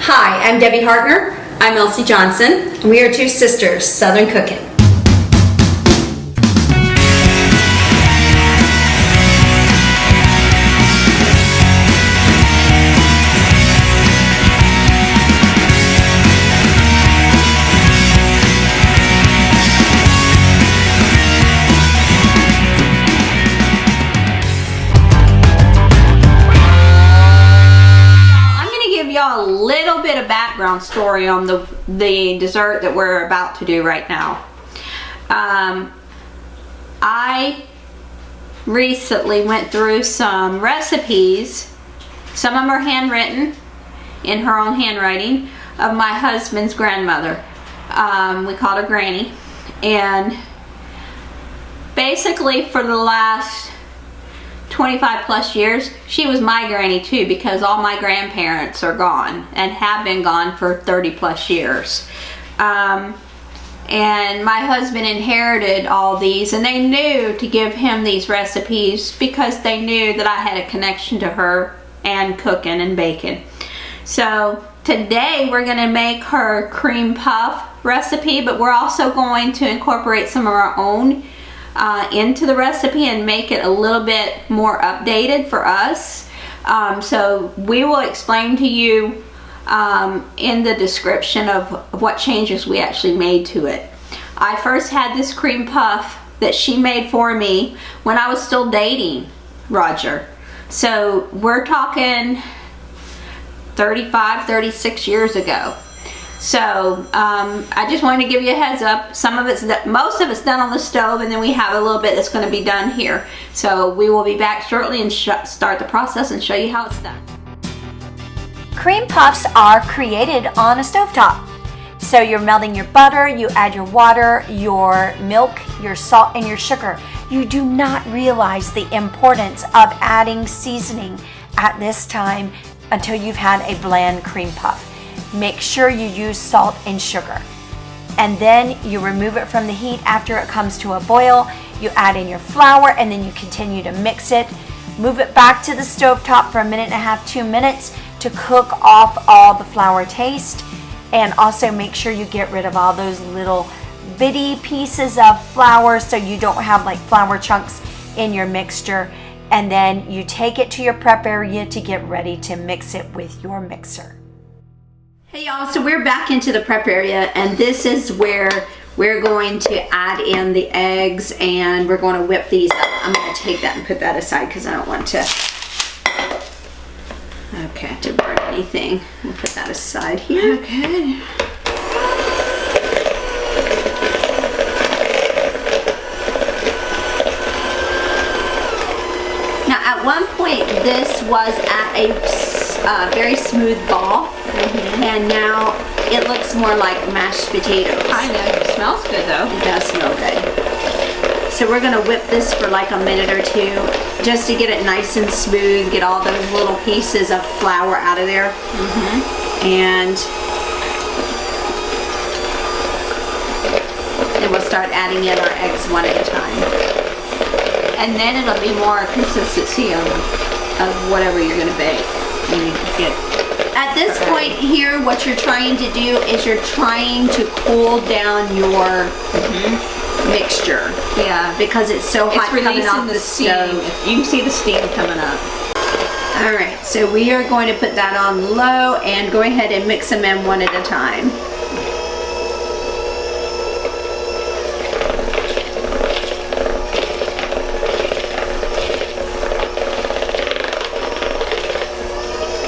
Hi, I'm Debbie Hartner. I'm Elsie Johnson, and we are two sisters, Southern Cooking. A little bit of background story on the dessert that we're about to do right now. I recently went through some recipes. Some of them are handwritten in her own handwriting of my husband's grandmother. We called her Granny, and basically for the last 25 plus years, she was my granny too, because all my grandparents are gone and have been gone for 30 plus years. And my husband inherited all these, and they knew to give him these recipes because they knew that I had a connection to her and cooking and baking. So today we're going to make her cream puff recipe, but we're also going to incorporate some of our own into the recipe and make it a little bit more updated for us. So we will explain to you in the description of what changes we actually made to it. I first had this cream puff that she made for me when I was still dating Roger. So we're talking 35, 36 years ago. So I just wanted to give you a heads up. Most of it's done on the stove, and then we have a little bit that's going to be done here. So we will be back shortly and start the process and show you how it's done. Cream puffs are created on a stovetop. So you're melting your butter, you add your water, your milk, your salt, and your sugar. You do not realize the importance of adding seasoning at this time until you've had a bland cream puff. Make sure you use salt and sugar. And then you remove it from the heat after it comes to a boil. You add in your flour, and then you continue to mix it. Move it back to the stovetop for 1.5 minutes, 2 minutes to cook off all the flour taste. And also make sure you get rid of all those little bitty pieces of flour so you don't have like flour chunks in your mixture. And then you take it to your prep area to get ready to mix it with your mixer. Hey y'all, so we're back into the prep area, and this is where we're going to add in the eggs, and we're going to whip these up. I'm going to take that and put that aside because I don't want to burn anything. We'll put that aside here. Okay. Now at one point this was at a very smooth ball. And now it looks more like mashed potatoes. Kind of. It smells good though. It does smell good. So we're going to whip this for like a minute or two just to get it nice and smooth, get all those little pieces of flour out of there. And then we'll start adding in our eggs one at a time. And then it'll be more consistency of whatever you're going to bake. At this point here, what you're trying to do is you're trying to cool down your mixture. Yeah, because it's so hot coming off the stove. You can see the steam coming up. Alright, so we are going to put that on low and go ahead and mix them in one at a time.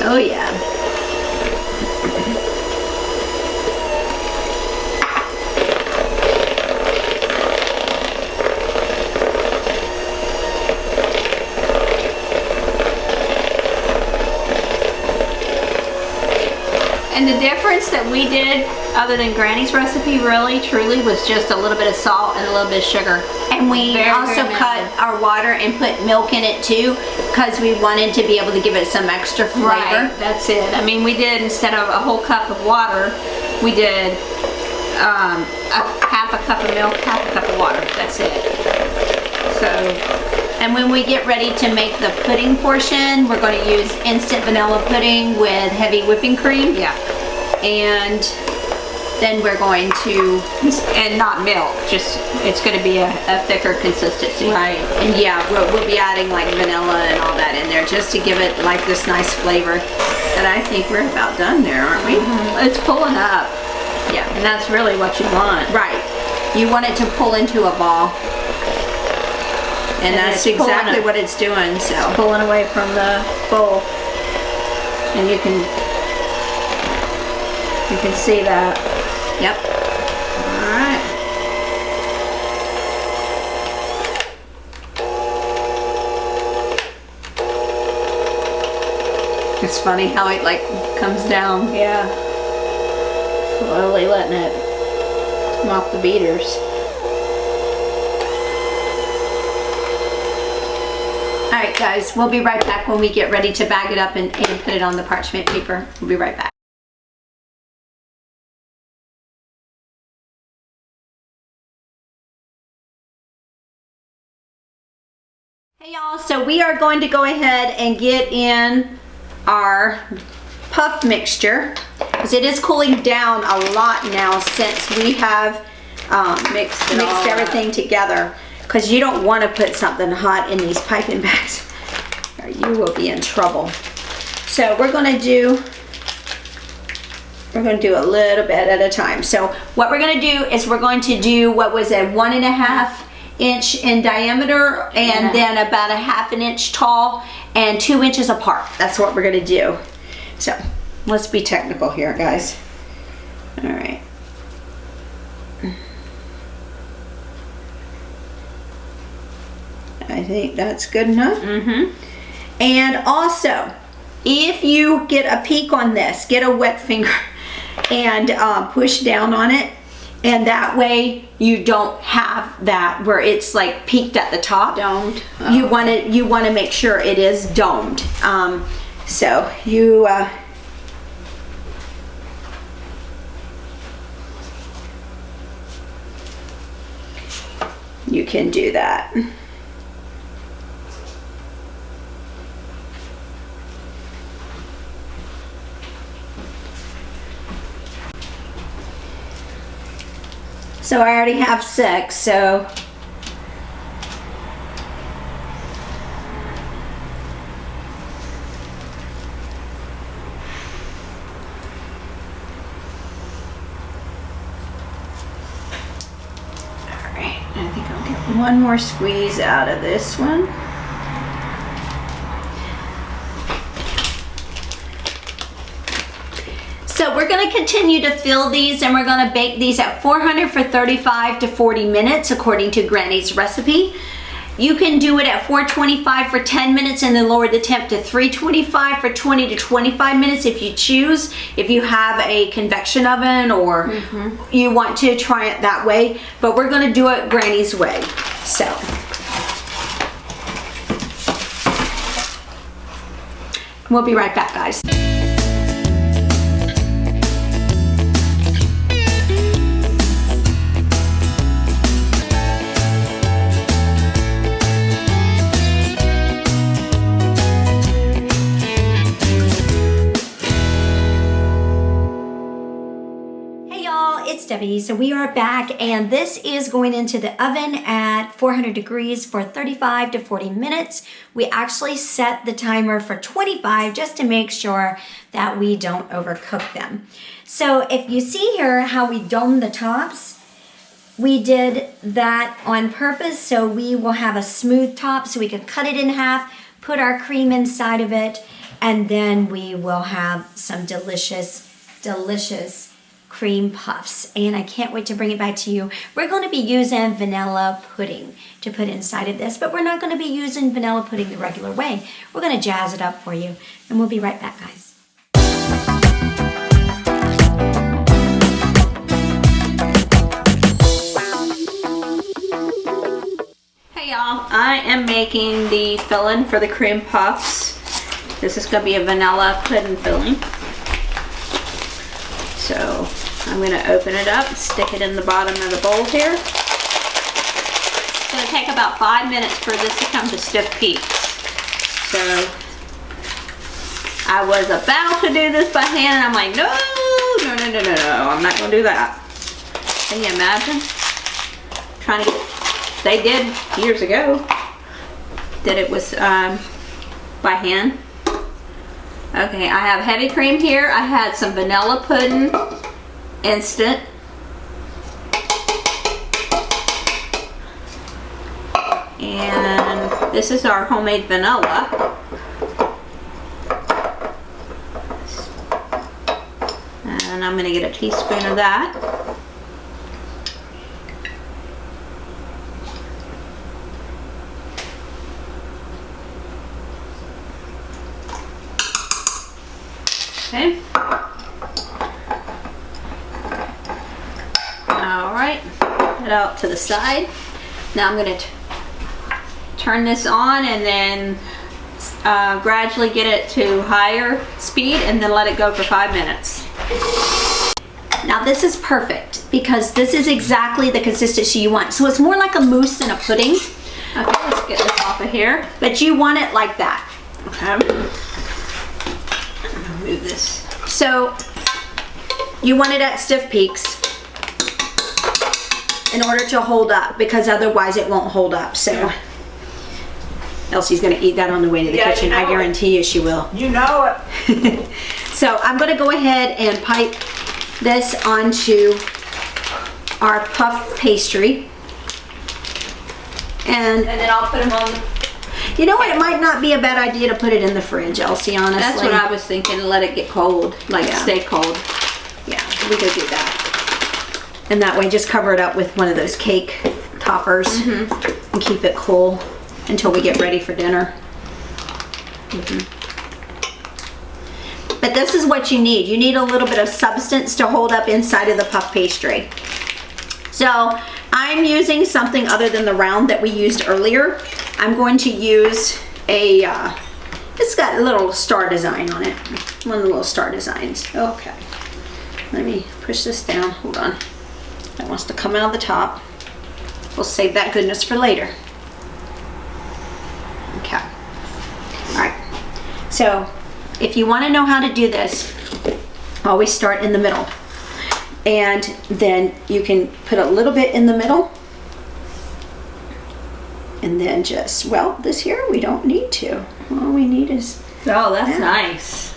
Oh yeah. And the difference that we did, other than Granny's recipe, really, truly, was just a little bit of salt and a little bit of sugar. And we also cut our water and put milk in it too, because we wanted to be able to give it some extra flavor. Right, that's it. I mean, we did, instead of a whole cup of water, we did half a cup of milk, half a cup of water. That's it. So, and when we get ready to make the pudding portion, we're going to use instant vanilla pudding with heavy whipping cream. Yeah. and then we're going to, and not milk, just, it's going to be a thicker consistency. Right. And yeah, we'll be adding like vanilla and all that in there just to give it like this nice flavor. And I think we're about done there, aren't we? It's pulling up. Yeah. And that's really what you want. Right. You want it to pull into a ball. And that's it's pulling exactly it. what it's doing, so. Pulling away from the bowl. And you can see that. Yep. All right. It's funny how it like comes down. Yeah. Slowly letting it come off the beaters. All right, guys, we'll be right back when we get ready to bag it up and put it on the parchment paper. We'll be right back. Hey y'all, so we are going to go ahead and get in our puff mixture because it is cooling down a lot now since we have mixed everything together, because you don't want to put something hot in these piping bags or you will be in trouble. So we're going to do a little bit at a time. So what we're going to do is we're going to do what was a 1.5 inch in diameter and then about a 1/2 inch tall and 2 inches apart. That's what we're going to do. So let's be technical here, guys. All right. I think that's good enough. And also, if you get a peek on this, get a wet finger and push down on it, and that way you don't have that where it's like peaked at the top. Domed. You want to make sure it is domed. So you you can do that. So I already have 6, so alright, I think I'll get one more squeeze out of this one. So we're going to continue to fill these, and we're going to bake these at 400 for 35 to 40 minutes according to Granny's recipe. You can do it at 425 for 10 minutes and then lower the temp to 325 for 20 to 25 minutes if you choose. If you have a convection oven or you want to try it that way, but we're going to do it Granny's way. So we'll be right back, guys. It's Debbie. So we are back, and this is going into the oven at 400 degrees for 35 to 40 minutes. We actually set the timer for 25 just to make sure that we don't overcook them. So if you see here how we dome the tops, we did that on purpose so we will have a smooth top so we can cut it in half, put our cream inside of it, and then we will have some delicious, delicious cream puffs, and I can't wait to bring it back to you. We're going to be using vanilla pudding to put inside of this, but we're not going to be using vanilla pudding the regular way. We're going to jazz it up for you, and we'll be right back, guys. Hey y'all, I am making the filling for the cream puffs. This is going to be a vanilla pudding filling. So I'm going to open it up, stick it in the bottom of the bowl here. It's going to take about 5 minutes for this to come to stiff peaks. So I was about to do this by hand, and I'm like, no, I'm not gonna do that. Can you imagine? Trying to get, they did years ago. Did it with, by hand. Okay, I have heavy cream here. I had some vanilla pudding, instant. And this is our homemade vanilla. And I'm gonna get a teaspoon of that. Okay. All right, put it out to the side. Now I'm gonna turn this on and then gradually get it to higher speed and then let it go for 5 minutes. Now this is perfect because this is exactly the consistency you want. So it's more like a mousse than a pudding. Okay, let's get this off of here. But you want it like that. Okay. I'm gonna move this. So you want it at stiff peaks in order to hold up, because otherwise it won't hold up. So Elsie's gonna eat that on the way to the kitchen. I guarantee you she will. You know it. So I'm gonna go ahead and pipe this onto our puff pastry. And then I'll put them on. you know what? It might not be a bad idea to put it in the fridge, Elsie, honestly. That's what I was thinking, let it get cold, like stay cold. Yeah, we could do that. And that way just cover it up with one of those cake toppers and keep it cool until we get ready for dinner. But this is what you need. You need a little bit of substance to hold up inside of the puff pastry. So I'm using something other than the round that we used earlier. I'm going to use a, it's got a little star design on it. One of the little star designs. Okay. Let me push this down. Hold on. That wants to come out of the top. We'll save that goodness for later. Okay. All right. So if you want to know how to do this, always start in the middle. And then you can put a little bit in the middle. And then just, well, this here we don't need to. All we need is, Oh, that's nice.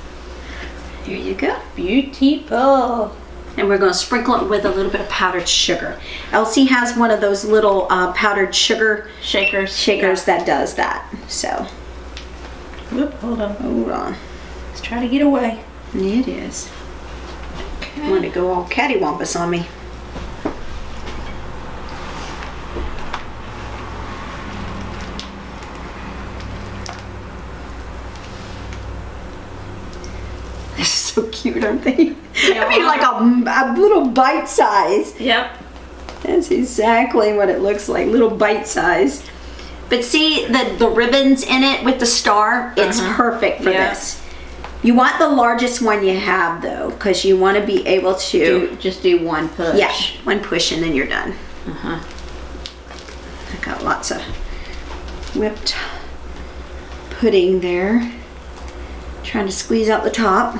here you go. Beautiful. And we're going to sprinkle it with a little bit of powdered sugar. Elsie has one of those little powdered sugar Shakers. that does that. So, Whoop, hold on. Let's Try to get away. It is. I want to go all cattywampus on me. They're so cute, aren't they? Yeah. I mean, like a little bite size. Yep. That's exactly what it looks like, little bite size. But see the ribbons in it with the star? It's perfect for this. You want the largest one you have though, because you want to be able to Just do one push. yeah, one push and then you're done. I got lots of whipped pudding there. Trying to squeeze out the top.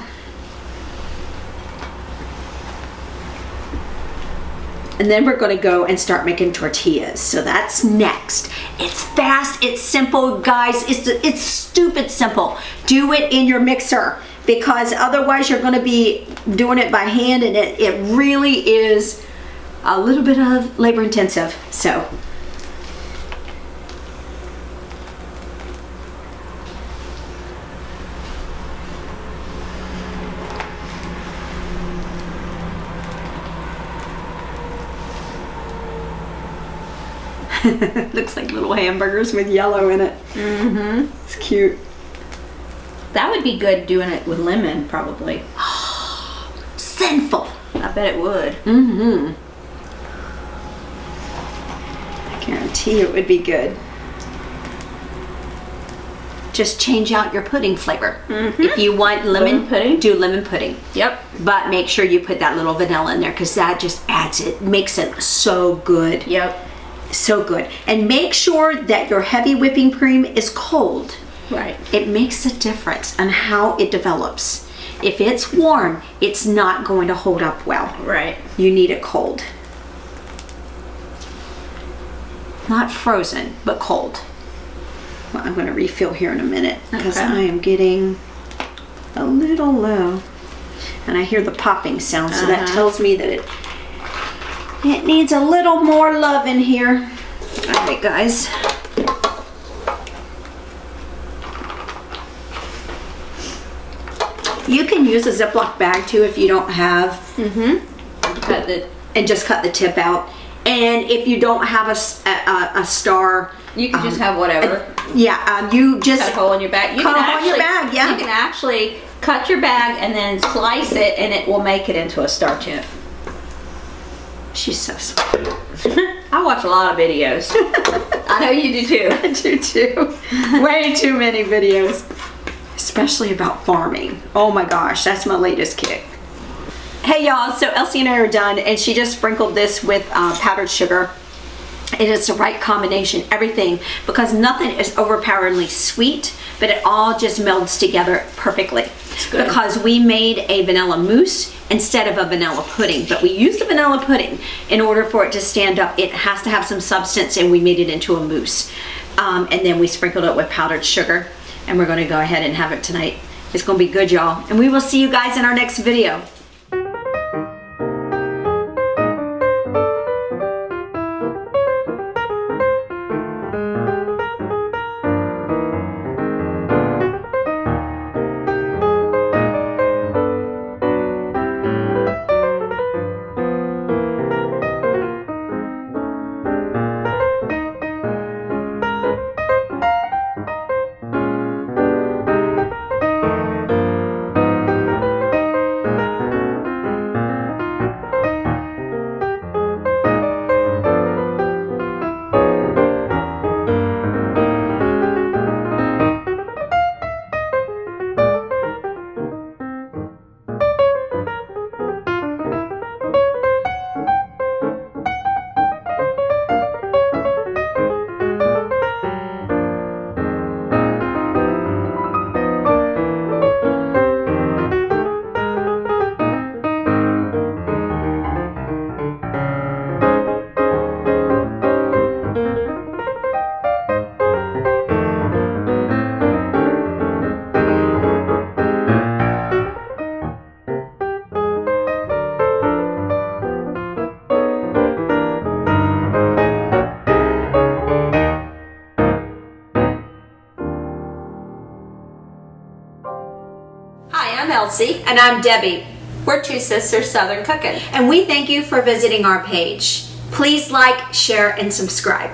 And then we're going to go and start making tortillas. So that's next. It's fast, it's simple, guys. It's stupid simple. Do it in your mixer, because otherwise you're going to be doing it by hand, and it really is a little bit of labor intensive. So looks like little hamburgers with yellow in it. It's cute. That would be good doing it with lemon, probably. Sinful. I bet it would. I guarantee it would be good. Just change out your pudding flavor. If you want lemon pudding, do lemon pudding. Yep. But make sure you put that little vanilla in there, because that just adds it, makes it so good. Yep. So good. And make sure that your heavy whipping cream is cold. Right. It makes a difference on how it develops. If it's warm, it's not going to hold up well. Right. You need it cold. Not frozen, but cold. Well, I'm going to refill here in a minute because Okay. I am getting a little low. And I hear the popping sound, so that tells me that it needs a little more love in here. All right, guys. You can use a Ziploc bag too if you don't have, and just cut the tip out. And if you don't have a star, You can just have whatever. you just Cut a hole in your bag. You cut can a hole in your bag, yeah. You can actually cut your bag and then slice it, and it will make it into a star chip. She's so sweet. I watch a lot of videos. I know you do too. I do too. Way too many videos. Especially about farming. Oh my gosh, that's my latest kick. Hey y'all, so Elsie and I are done, and she just sprinkled this with powdered sugar. It is the right combination, everything, because nothing is overpoweringly sweet, but it all just melds together perfectly. good. Because we made a vanilla mousse instead of a vanilla pudding, but we used a vanilla pudding in order for it to stand up. It has to have some substance, and we made it into a mousse. And then we sprinkled it with powdered sugar, and we're going to go ahead and have it tonight. It's going to be good, y'all. And we will see you guys in our next video. Hi, I'm Elsie. And I'm Debbie. We're two sisters Southern cooking. And we thank you for visiting our page. Please like, share, and subscribe.